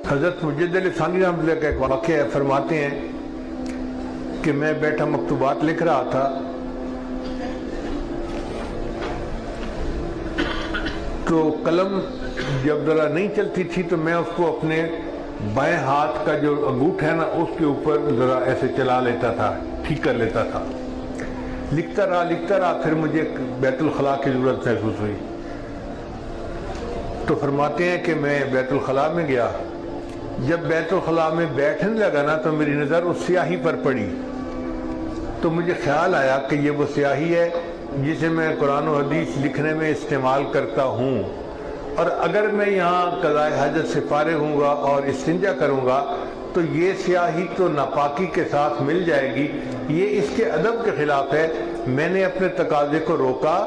حضرت مجد علی ثانی رحمۃ اللہ کا ایک واقعہ ہے، فرماتے ہیں کہ میں بیٹھا مکتوبات لکھ رہا تھا تو قلم جب ذرا نہیں چلتی تھی تو میں اس کو اپنے بائیں ہاتھ کا جو انگوٹھا ہے نا اس کے اوپر ذرا ایسے چلا لیتا تھا، ٹھیک کر لیتا تھا، لکھتا رہا پھر مجھے بیت الخلاء کی ضرورت محسوس ہوئی تو فرماتے ہیں کہ میں بیت الخلاء میں گیا۔ جب بیت الخلاء میں بیٹھنے لگا نا تو میری نظر اس سیاہی پر پڑی تو مجھے خیال آیا کہ یہ وہ سیاہی ہے جسے میں قرآن و حدیث لکھنے میں استعمال کرتا ہوں، اور اگر میں یہاں قضاء حاجت سے فارغ ہوں گا اور استنجا کروں گا تو یہ سیاہی تو ناپاکی کے ساتھ مل جائے گی، یہ اس کے ادب کے خلاف ہے۔ میں نے اپنے تقاضے کو روکا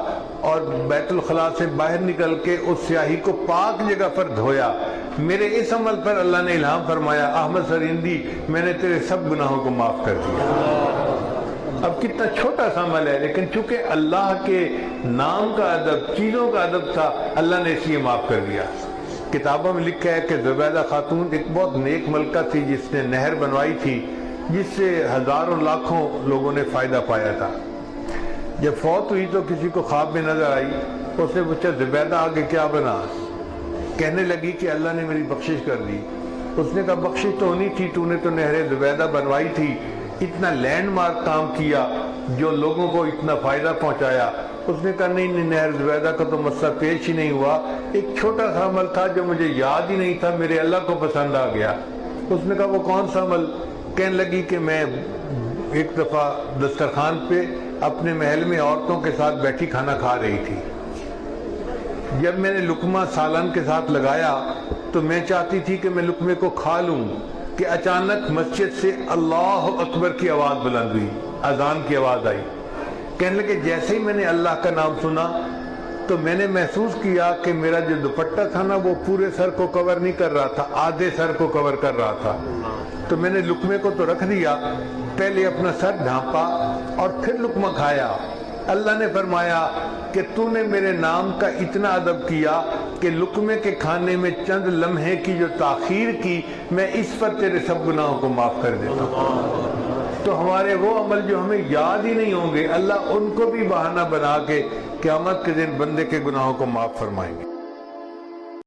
اور بیت الخلاء سے باہر نکل کے اس سیاہی کو پاک جگہ پر دھویا۔ میرے اس عمل پر اللہ نے الہام فرمایا، احمد سریندی میں نے تیرے سب گناہوں کو معاف کر دیا۔ اب کتنا چھوٹا سا عمل ہے، لیکن چونکہ اللہ کے نام کا ادب، چیزوں کا ادب تھا، اللہ نے اس لیے معاف کر دیا۔ کتابوں میں لکھا ہے کہ زبیدہ خاتون ایک بہت نیک ملکہ تھی جس نے نہر بنوائی تھی جس سے ہزاروں لاکھوں لوگوں نے فائدہ پایا تھا۔ جب فوت ہوئی تو کسی کو خواب میں نظر آئی، اس نے پوچھا زبیدہ آگے کیا بنا؟ کہنے لگی کہ اللہ نے میری بخشش کر دی۔ اس نے کہا بخشش تو ہونی تھی، تو نے تو نہر زبیدہ بنوائی تھی، اتنا لینڈ مارک کام کیا جو لوگوں کو اتنا فائدہ پہنچایا۔ اس نے کہا نہیں، نہر زبیدہ کا تو مسئلہ پیش ہی نہیں ہوا، ایک چھوٹا سا عمل تھا جو مجھے یاد ہی نہیں تھا، میرے اللہ کو پسند آ گیا۔ اس نے کہا وہ کون سا عمل؟ کہنے لگی کہ میں ایک دفعہ دسترخوان پہ اپنے محل میں عورتوں کے ساتھ بیٹھی کھانا کھا رہی تھی، جب میں نے لقمہ سالن کے ساتھ لگایا تو میں چاہتی تھی کہ میں لقمے کو کھا لوں کہ اچانک مسجد سے اللہ اکبر کی آواز بلند ہوئی، اذان کی آواز آئی۔ کہنے لگے جیسے ہی میں نے اللہ کا نام سنا تو میں نے محسوس کیا کہ میرا جو دوپٹہ تھا نا وہ پورے سر کو کور نہیں کر رہا تھا، آدھے سر کو کور کر رہا تھا۔ تو میں نے لقمے کو تو رکھ دیا، پہلے اپنا سر ڈھانپا اور پھر لقمہ کھایا۔ اللہ نے فرمایا کہ تو نے میرے نام کا اتنا ادب کیا کہ لقمے کے کھانے میں چند لمحے کی جو تاخیر کی، میں اس پر تیرے سب گناہوں کو معاف کر دیتا ہوں۔ تو ہمارے وہ عمل جو ہمیں یاد ہی نہیں ہوں گے، اللہ ان کو بھی بہانہ بنا کے قیامت کے دن بندے کے گناہوں کو معاف فرمائیں گے۔